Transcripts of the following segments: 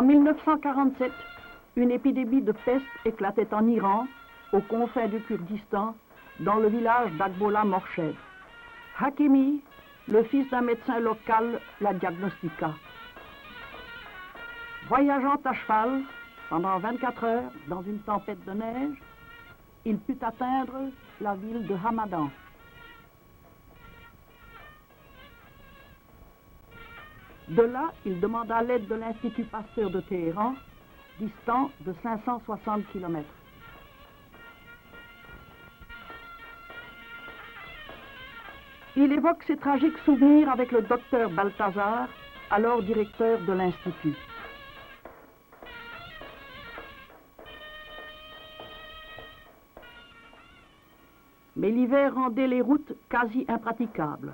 En 1947, une épidémie de peste éclatait en Iran, aux confins du Kurdistan, dans le village d'Akbola Morshed. Hakimi, le fils d'un médecin local, la diagnostiqua. Voyageant à cheval pendant 24 heures dans une tempête de neige, il put atteindre la ville de Hamadan. De là, il demanda l'aide de l'Institut Pasteur de Téhéran, distant de 560 km. Il évoque ses tragiques souvenirs avec le docteur Balthazar, alors directeur de l'Institut. Mais l'hiver rendait les routes quasi impraticables.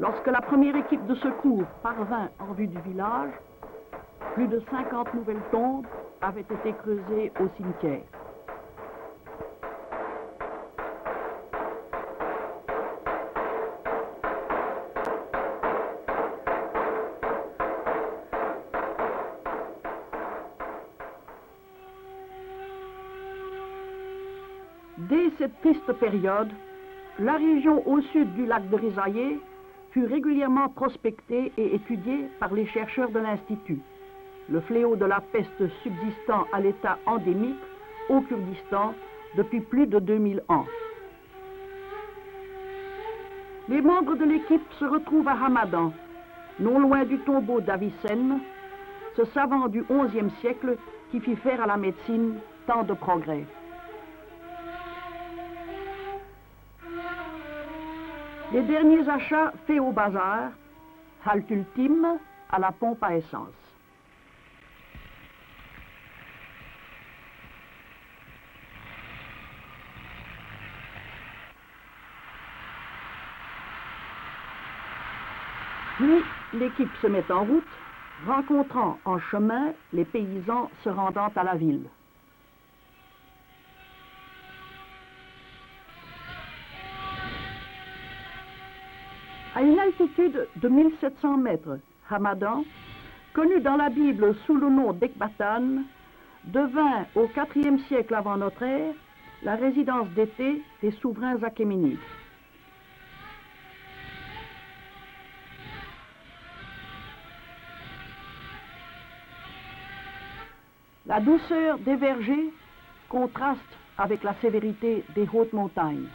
Lorsque la première équipe de secours parvint en vue du village, plus de 50 nouvelles tombes avaient été creusées au cimetière. Dès cette triste période, la région au sud du lac de Rizaïe fut régulièrement prospectée et étudiée par les chercheurs de l'Institut, le fléau de la peste subsistant à l'état endémique au Kurdistan depuis plus de 2000 ans. Les membres de l'équipe se retrouvent à Hamadan, non loin du tombeau d'Avicenne, ce savant du XIe siècle qui fit faire à la médecine tant de progrès. Les derniers achats faits au bazar, halte ultime à la pompe à essence. Puis l'équipe se met en route, rencontrant en chemin les paysans se rendant à la ville. À une altitude de 1700 mètres, Hamadan, connu dans la Bible sous le nom d'Ekbatan, devint au IVe siècle avant notre ère la résidence d'été des souverains achéménides. La douceur des vergers contraste avec la sévérité des hautes montagnes.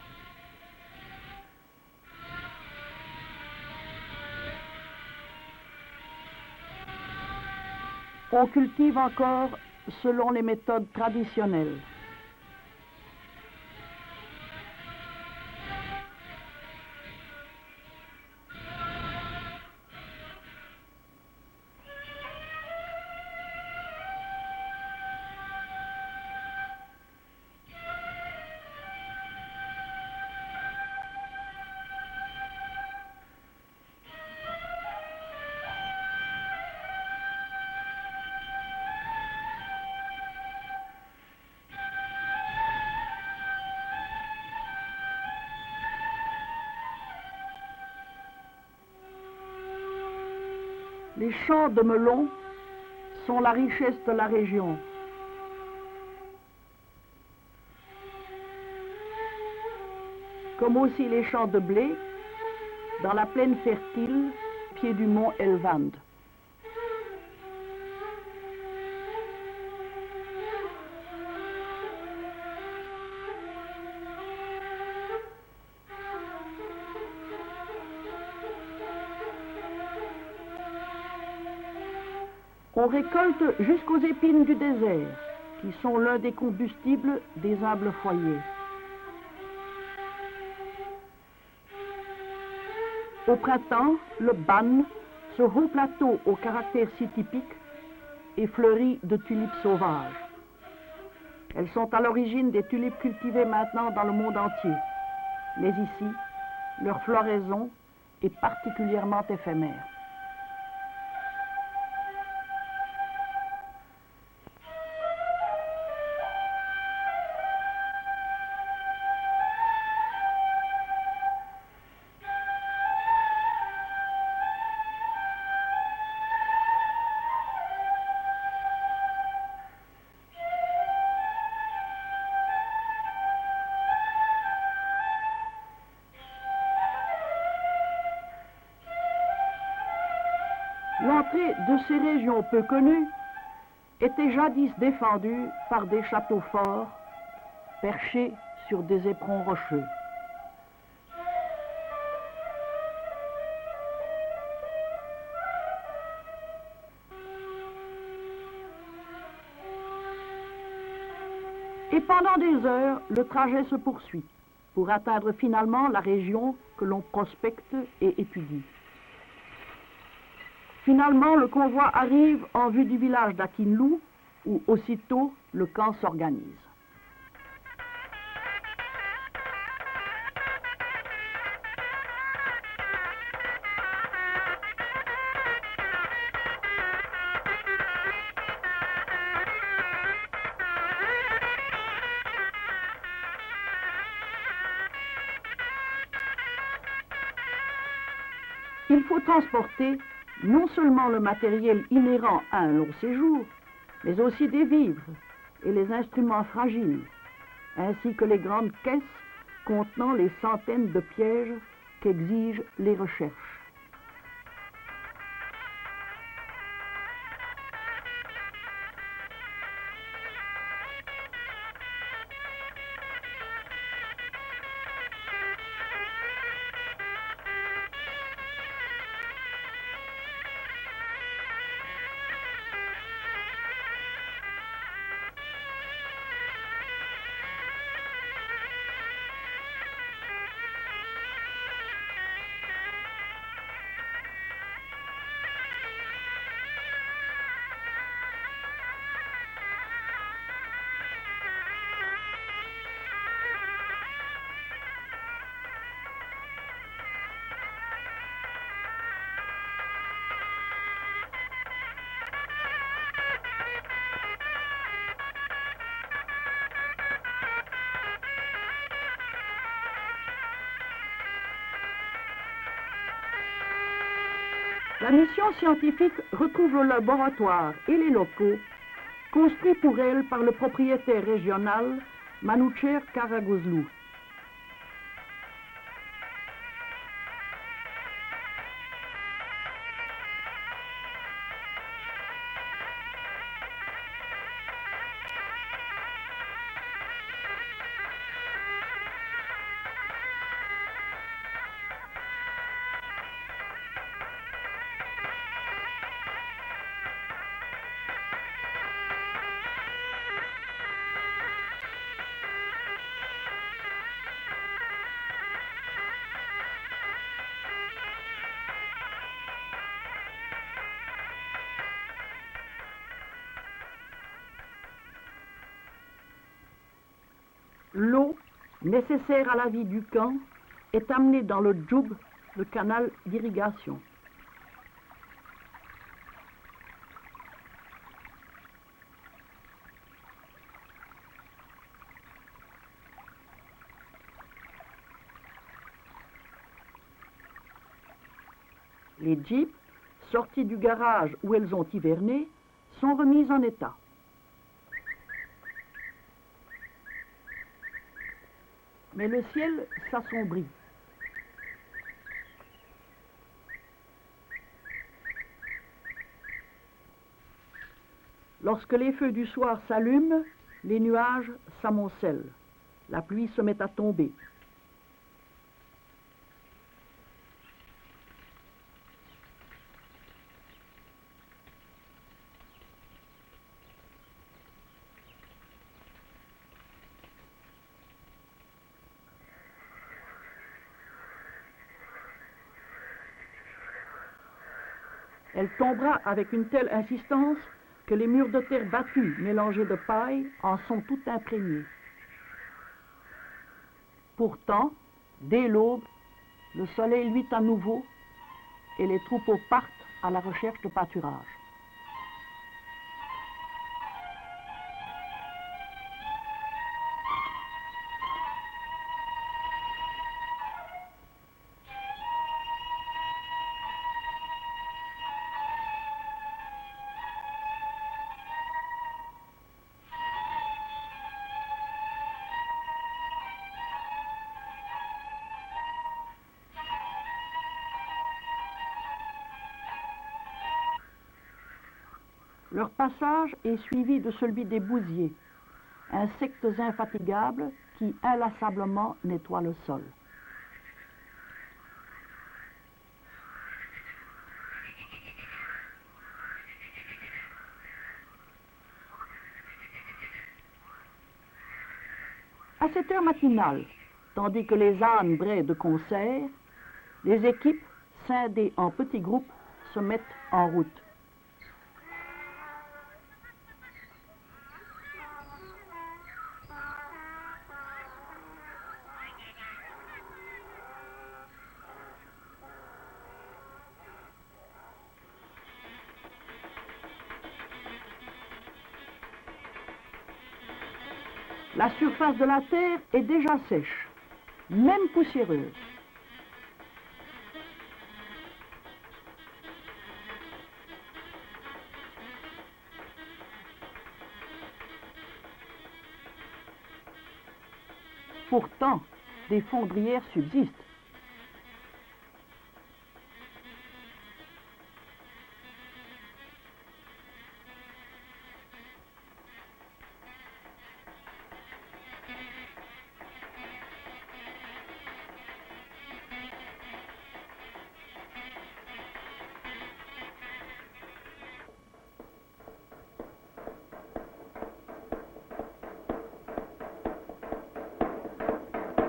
On cultive encore selon les méthodes traditionnelles. Les champs de melons sont la richesse de la région. Comme aussi les champs de blé dans la plaine fertile, pied du mont Elvand. On récolte jusqu'aux épines du désert, qui sont l'un des combustibles des humbles foyers. Au printemps, le Ban, ce haut plateau au caractère si typique, est fleuri de tulipes sauvages. Elles sont à l'origine des tulipes cultivées maintenant dans le monde entier. Mais ici, leur floraison est particulièrement éphémère. L'entrée de ces régions peu connues était jadis défendue par des châteaux forts perchés sur des éperons rocheux. Et pendant des heures, le trajet se poursuit pour atteindre finalement la région que l'on prospecte et étudie. Finalement, le convoi arrive en vue du village d'Akinlou, où aussitôt le camp s'organise. Il faut transporter non seulement le matériel inhérent à un long séjour, mais aussi des vivres et les instruments fragiles, ainsi que les grandes caisses contenant les centaines de pièges qu'exigent les recherches. La mission scientifique retrouve le laboratoire et les locaux construits pour elle par le propriétaire régional Manoucher Karagözlü. L'eau nécessaire à la vie du camp est amenée dans le djoub, le canal d'irrigation. Les jeeps, sortis du garage où elles ont hiverné, sont remises en état. Mais le ciel s'assombrit. Lorsque les feux du soir s'allument, les nuages s'amoncellent. La pluie se met à tomber. Elle tombera avec une telle insistance que les murs de terre battus mélangés de paille en sont tout imprégnés. Pourtant, dès l'aube, le soleil luit à nouveau et les troupeaux partent à la recherche de pâturage. Leur passage est suivi de celui des bousiers, insectes infatigables qui inlassablement nettoient le sol. À cette heure matinale, tandis que les ânes braient de concert, les équipes, scindées en petits groupes, se mettent en route. La surface de la terre est déjà sèche, même poussiéreuse. Pourtant, des fondrières subsistent.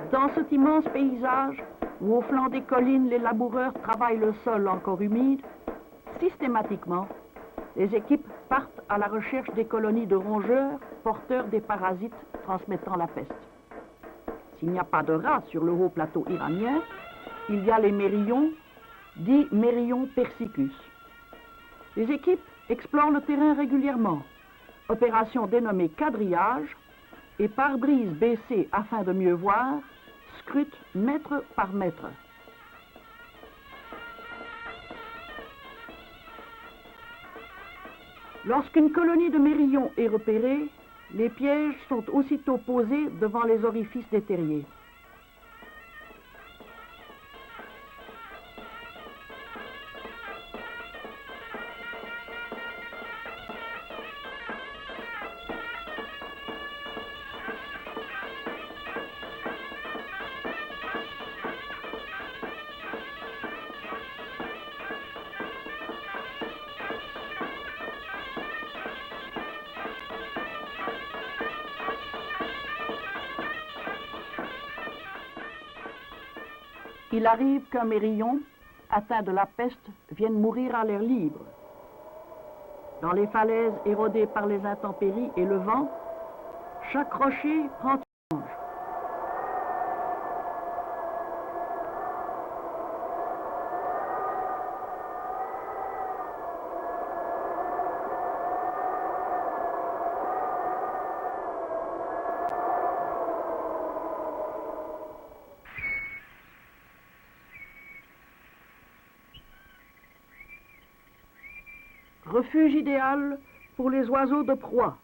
Dans cet immense paysage, où au flanc des collines les laboureurs travaillent le sol encore humide, systématiquement, les équipes partent à la recherche des colonies de rongeurs porteurs des parasites transmettant la peste. S'il n'y a pas de rats sur le haut plateau iranien, il y a les mérillons, dits mérillons persicus. Les équipes explorent le terrain régulièrement, opération dénommée quadrillage, et pare-brise baissé afin de mieux voir, scrutent mètre par mètre. Lorsqu'une colonie de mérillons est repérée, les pièges sont aussitôt posés devant les orifices des terriers. Il arrive qu'un mérillon, atteint de la peste, vienne mourir à l'air libre. Dans les falaises érodées par les intempéries et le vent, chaque rocher prend une ange. Refuge idéal pour les oiseaux de proie,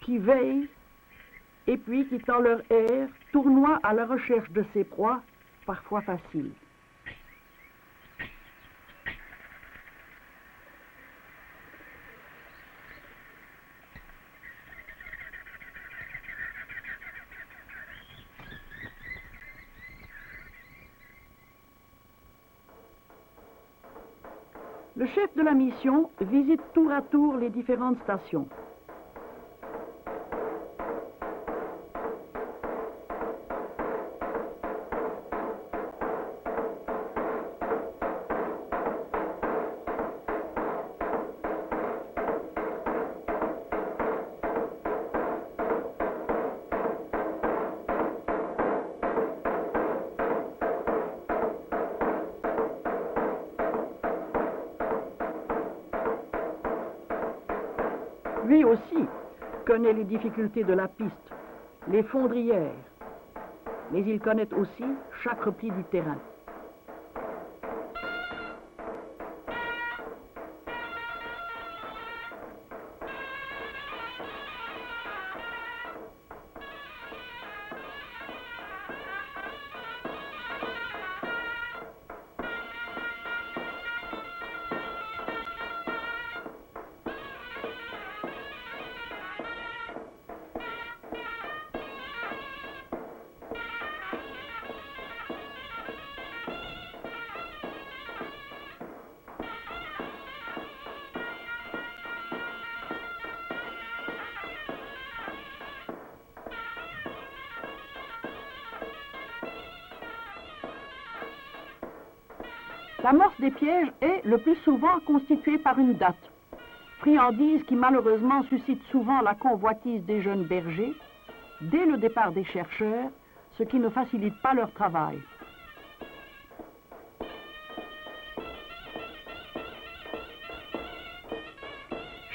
qui veillent et puis, quittant leur aire, tournoient à la recherche de ces proies, parfois faciles. Le chef de la mission visite tour à tour les différentes stations. Lui aussi connaît les difficultés de la piste, les fondrières, mais il connaît aussi chaque repli du terrain. L'amorce des pièges est le plus souvent constituée par une date, friandise qui malheureusement suscite souvent la convoitise des jeunes bergers dès le départ des chercheurs, ce qui ne facilite pas leur travail.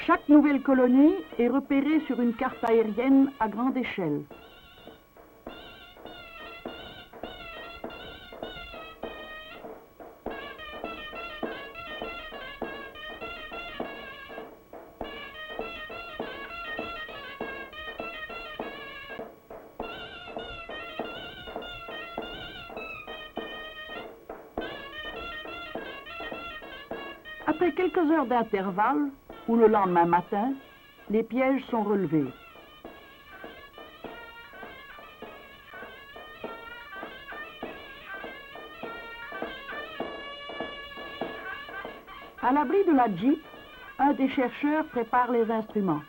Chaque nouvelle colonie est repérée sur une carte aérienne à grande échelle. Après quelques heures d'intervalle, ou le lendemain matin, les pièges sont relevés. À l'abri de la Jeep, un des chercheurs prépare les instruments.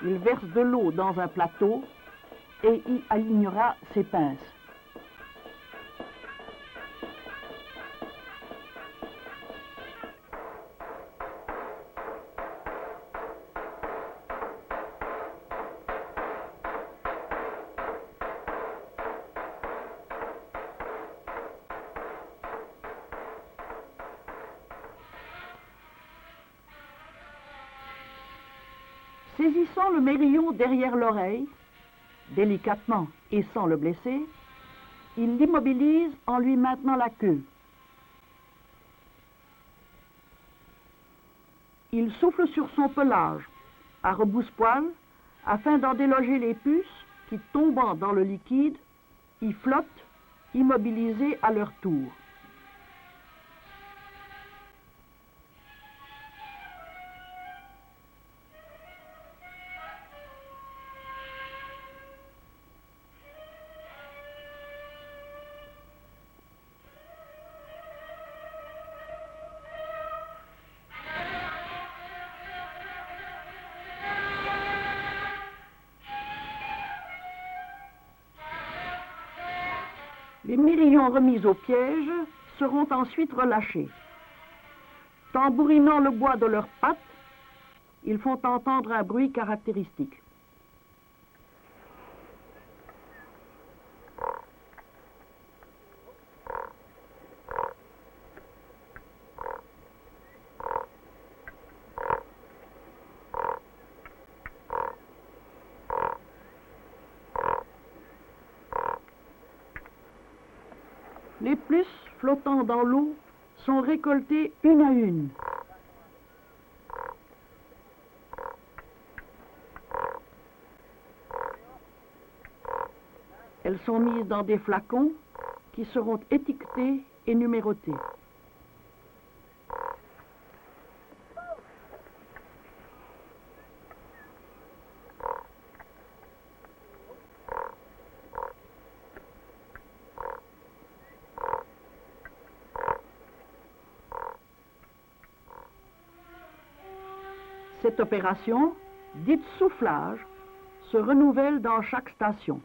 Il verse de l'eau dans un plateau et y alignera ses pinces. Saisissant le mérillon derrière l'oreille, délicatement et sans le blesser, il l'immobilise en lui maintenant la queue. Il souffle sur son pelage, à rebousse-poil, afin d'en déloger les puces qui, tombant dans le liquide, y flottent, immobilisées à leur tour. Les mérillons remis au piège seront ensuite relâchés. Tambourinant le bois de leurs pattes, ils font entendre un bruit caractéristique. Les puces flottant dans l'eau sont récoltées une à une. Elles sont mises dans des flacons qui seront étiquetés et numérotés. Cette opération, dite soufflage, se renouvelle dans chaque station.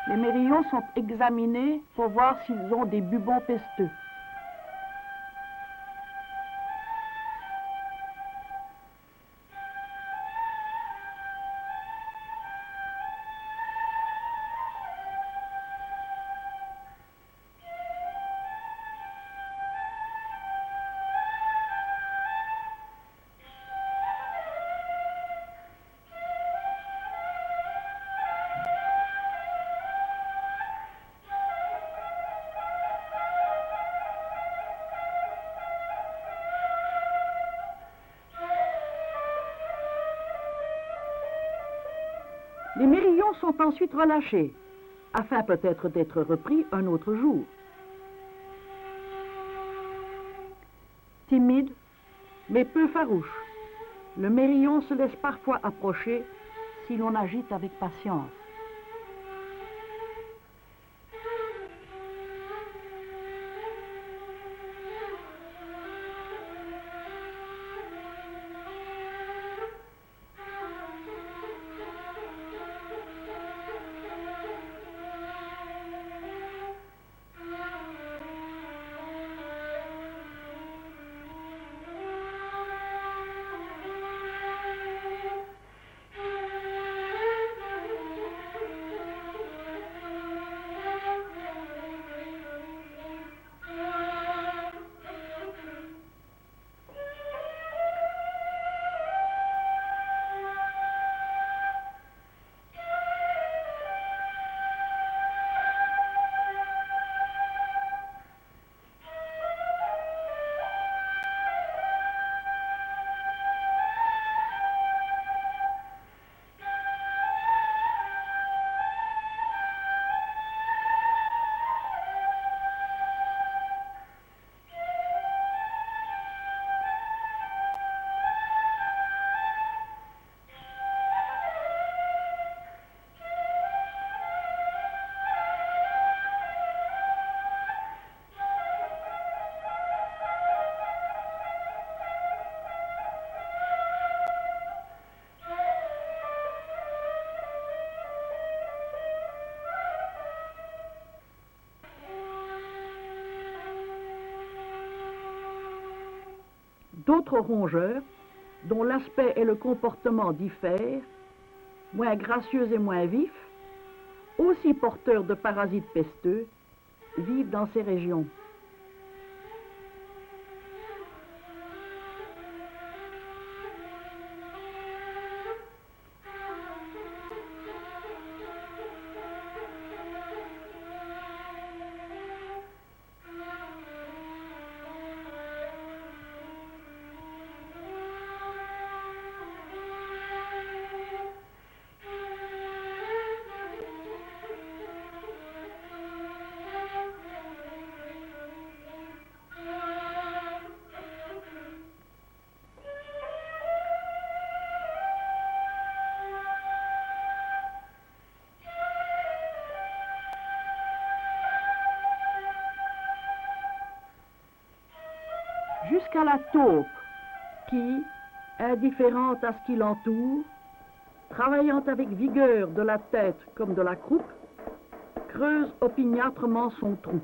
Les mérillons sont examinés pour voir s'ils ont des bubons pesteux. Les mérillons sont ensuite relâchés, afin peut-être d'être repris un autre jour. Timide, mais peu farouche, le mérillon se laisse parfois approcher si l'on agite avec patience. D'autres rongeurs, dont l'aspect et le comportement diffèrent, moins gracieux et moins vifs, aussi porteurs de parasites pesteux, vivent dans ces régions. Jusqu'à la taupe qui, indifférente à ce qui l'entoure, travaillant avec vigueur de la tête comme de la croupe, creuse opiniâtrement son trou.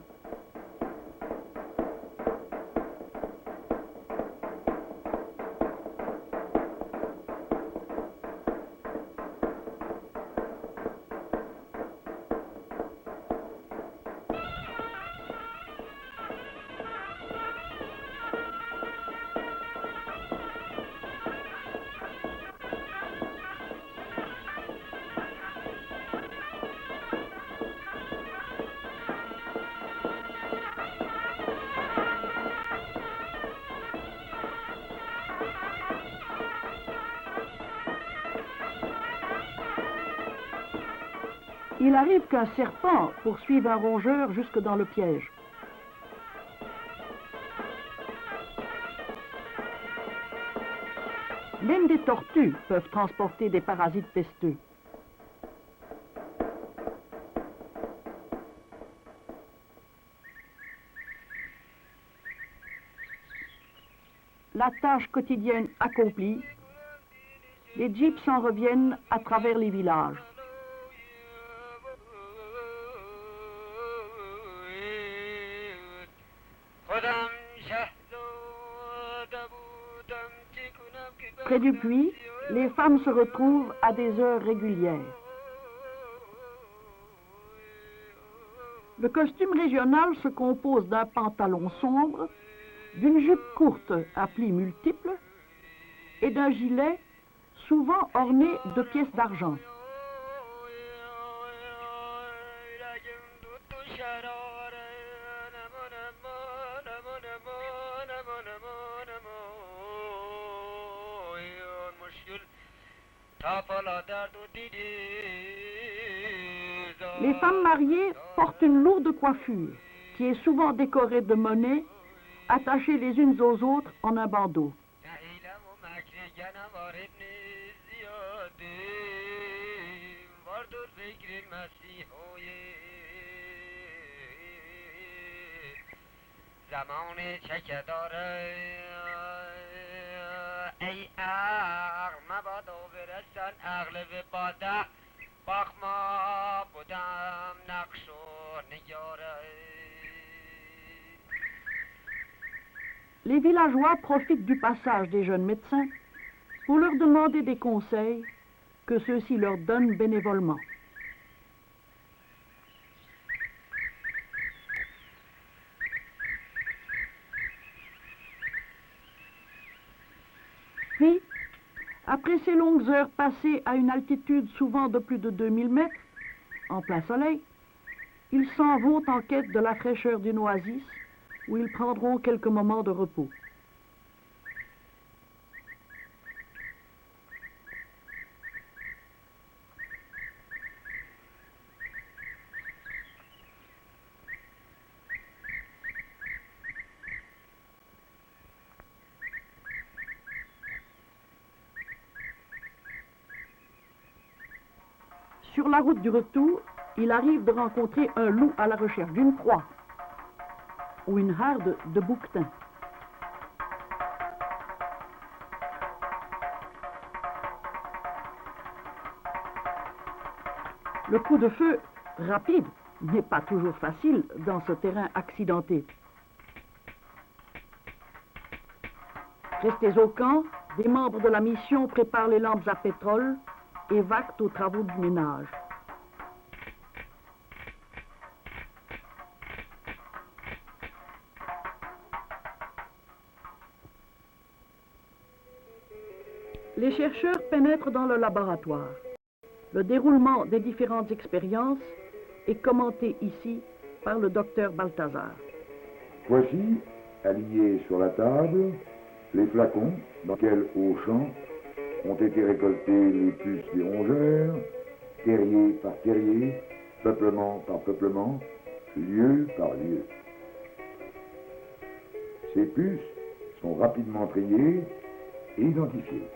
Il arrive qu'un serpent poursuive un rongeur jusque dans le piège. Même des tortues peuvent transporter des parasites pesteux. La tâche quotidienne accomplie, les jeeps s'en reviennent à travers les villages. Près du puits, les femmes se retrouvent à des heures régulières. Le costume régional se compose d'un pantalon sombre, d'une jupe courte à plis multiples et d'un gilet souvent orné de pièces d'argent. Les femmes mariées portent une lourde coiffure qui est souvent décorée de monnaies attachées les unes aux autres en un bandeau. Les villageois profitent du passage des jeunes médecins pour leur demander des conseils que ceux-ci leur donnent bénévolement. Puis, après ces longues heures passées à une altitude souvent de plus de 2000 mètres, en plein soleil, ils s'en vont en quête de la fraîcheur d'une oasis où ils prendront quelques moments de repos. Sur la route du retour, il arrive de rencontrer un loup à la recherche d'une proie ou une harde de bouquetins. Le coup de feu, rapide, n'est pas toujours facile dans ce terrain accidenté. Restés au camp, des membres de la mission préparent les lampes à pétrole et vaquent aux travaux du ménage. Les chercheurs pénètrent dans le laboratoire. Le déroulement des différentes expériences est commenté ici par le docteur Balthazar. Voici, alignés sur la table, les flacons dans lesquels, au champ, ont été récoltés les puces des rongeurs, terrier par terrier, peuplement par peuplement, lieu par lieu. Ces puces sont rapidement triées et identifiées.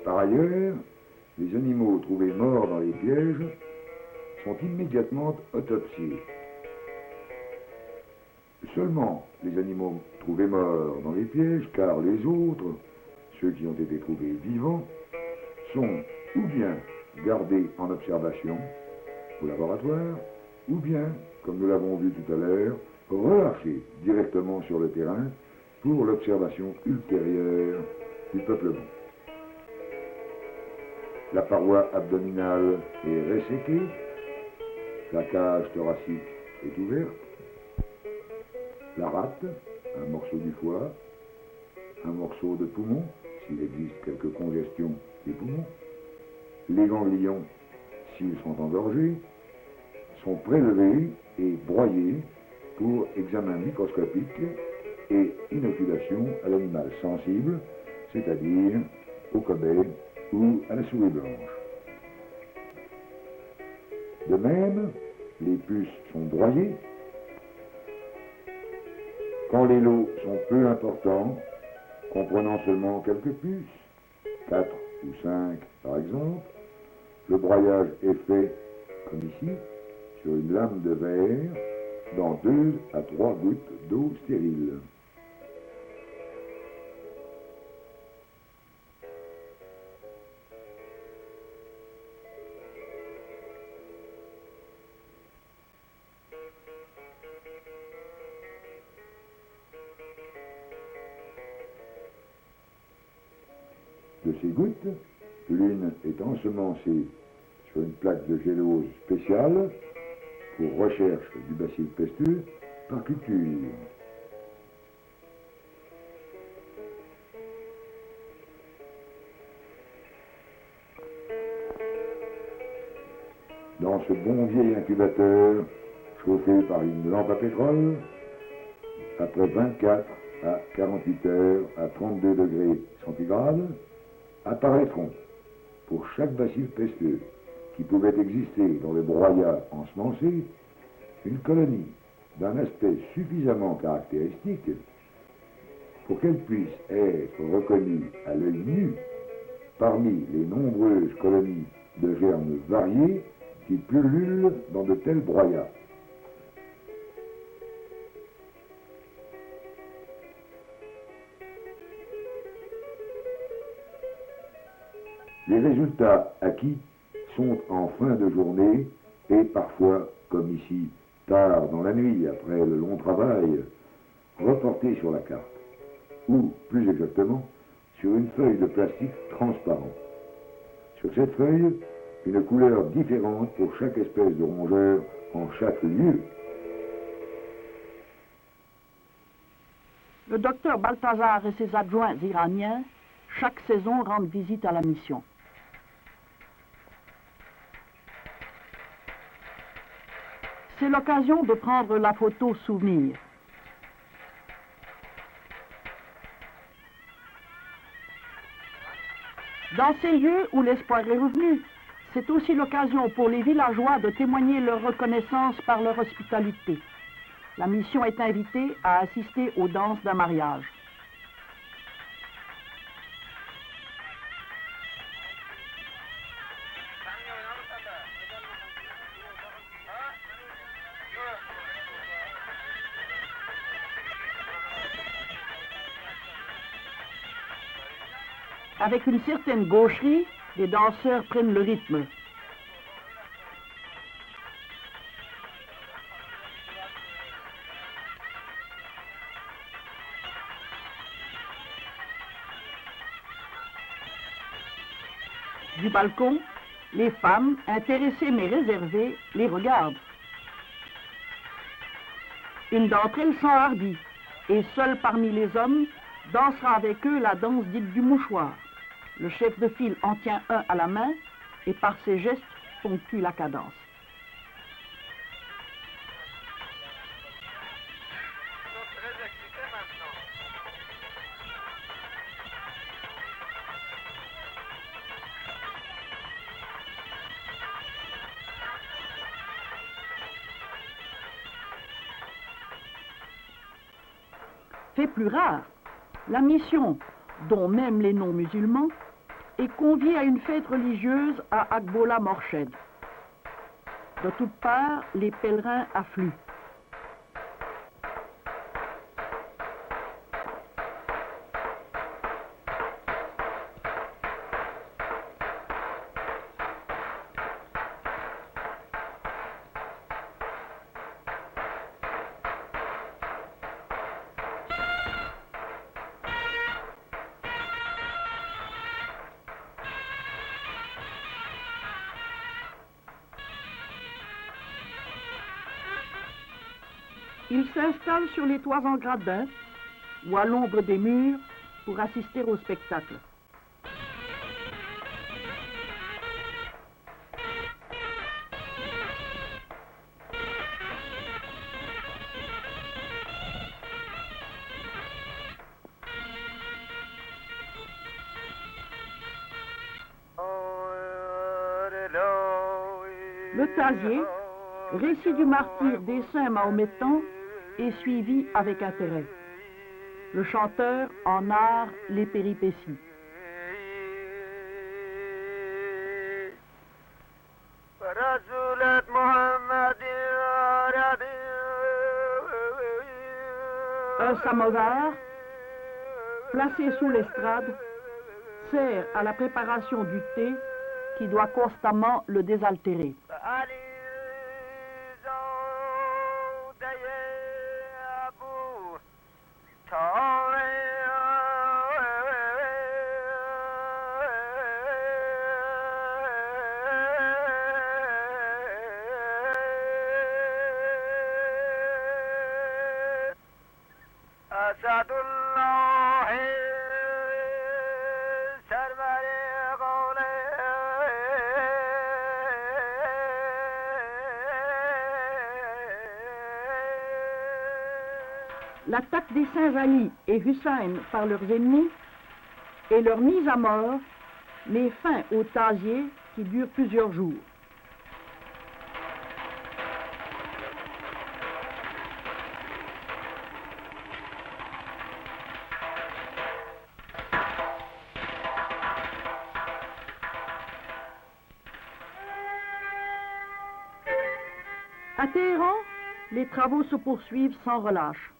Par ailleurs, les animaux trouvés morts dans les pièges sont immédiatement autopsiés. Seulement les animaux trouvés morts dans les pièges, car les autres, ceux qui ont été trouvés vivants, sont ou bien gardés en observation au laboratoire, ou bien, comme nous l'avons vu tout à l'heure, relâchés directement sur le terrain pour l'observation ultérieure du peuplement. La paroi abdominale est resséquée, la cage thoracique est ouverte, la rate, un morceau du foie, un morceau de poumon, s'il existe quelque congestion des poumons, les ganglions, s'ils sont engorgés, sont prélevés et broyés pour examen microscopique et inoculation à l'animal sensible, c'est-à-dire au cobaye ou à la souris blanche. De même, les puces sont broyées. Quand les lots sont peu importants, comprenant seulement quelques puces, 4 ou 5 par exemple, le broyage est fait, comme ici, sur une lame de verre, dans 2 à 3 gouttes d'eau stérile. De ces gouttes, l'une est ensemencée sur une plaque de gélose spéciale pour recherche du bacille pesteux par culture. Dans ce bon vieil incubateur, chauffé par une lampe à pétrole, après 24 à 48 heures à 32 degrés centigrades, apparaîtront, pour chaque bacille pesteux qui pouvait exister dans le broyat ensemencé, une colonie d'un aspect suffisamment caractéristique pour qu'elle puisse être reconnue à l'œil nu parmi les nombreuses colonies de germes variés qui pullulent dans de tels broyats. Les résultats acquis sont en fin de journée et parfois, comme ici, tard dans la nuit après le long travail, reportés sur la carte, ou plus exactement, sur une feuille de plastique transparent. Sur cette feuille, une couleur différente pour chaque espèce de rongeur en chaque lieu. Le docteur Balthazar et ses adjoints iraniens, chaque saison, rendent visite à la mission. C'est l'occasion de prendre la photo souvenir. Dans ces lieux où l'espoir est revenu, c'est aussi l'occasion pour les villageois de témoigner leur reconnaissance par leur hospitalité. La mission est invitée à assister aux danses d'un mariage. Avec une certaine gaucherie, les danseurs prennent le rythme. Du balcon, les femmes, intéressées mais réservées, les regardent. Une d'entre elles s'enhardit et seule parmi les hommes dansera avec eux la danse dite du mouchoir. Le chef de file en tient un à la main et par ses gestes ponctue la cadence. Fait plus rare, la mission, dont même les non-musulmans, est conviée à une fête religieuse à Agbola Morshed. De toutes parts, les pèlerins affluent. Ils s'installent sur les toits en gradin ou à l'ombre des murs pour assister au spectacle. Le tasier, récit du martyre des saints mahométans, est suivi avec intérêt. Le chanteur en narre les péripéties. Un samovar, placé sous l'estrade, sert à la préparation du thé qui doit constamment le désaltérer. l'attaque des Saint-Vali et Hussein par leurs ennemis et leur mise à mort met fin au tasier qui dure plusieurs jours. À Téhéran, les travaux se poursuivent sans relâche.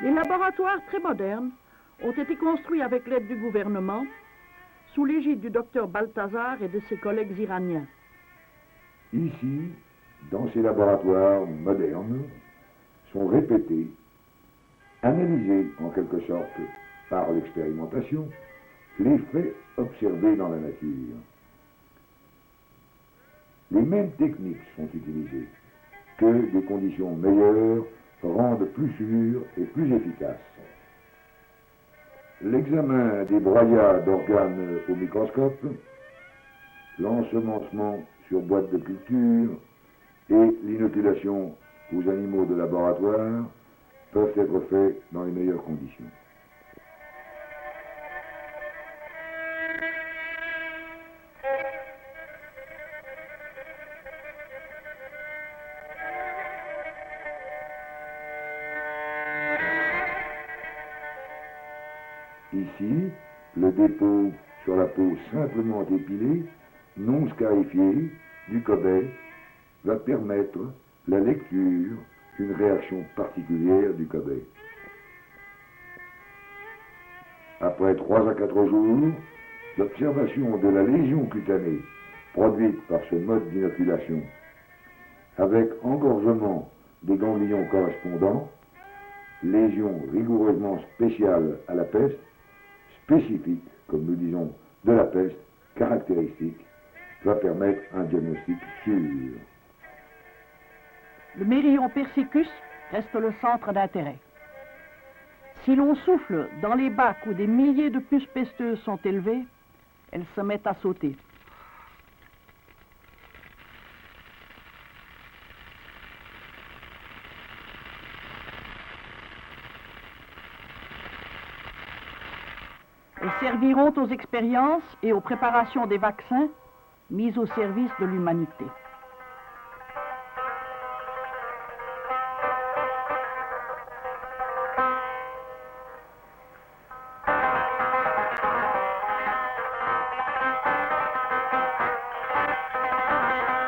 Les laboratoires très modernes ont été construits avec l'aide du gouvernement, sous l'égide du docteur Balthazar et de ses collègues iraniens. Ici, dans ces laboratoires modernes, sont répétés, analysés en quelque sorte par l'expérimentation, les faits observés dans la nature. Les mêmes techniques sont utilisées, que des conditions meilleures rendent plus sûres et plus efficaces. L'examen des broyats d'organes au microscope, l'ensemencement sur boîte de culture et l'inoculation aux animaux de laboratoire peuvent être faits dans les meilleures conditions. Ici, le dépôt sur la peau simplement épilée, non scarifiée, du cobaye va permettre la lecture d'une réaction particulière du cobaye. Après 3 à 4 jours, l'observation de la lésion cutanée produite par ce mode d'inoculation, avec engorgement des ganglions correspondants, lésion rigoureusement spéciale à la peste, spécifique, comme nous disons, de la peste, caractéristique, va permettre un diagnostic sûr. Le mérillon persicus reste le centre d'intérêt. Si l'on souffle dans les bacs où des milliers de puces pesteuses sont élevées, elles se mettent à sauter. Elles serviront aux expériences et aux préparations des vaccins mis au service de l'humanité.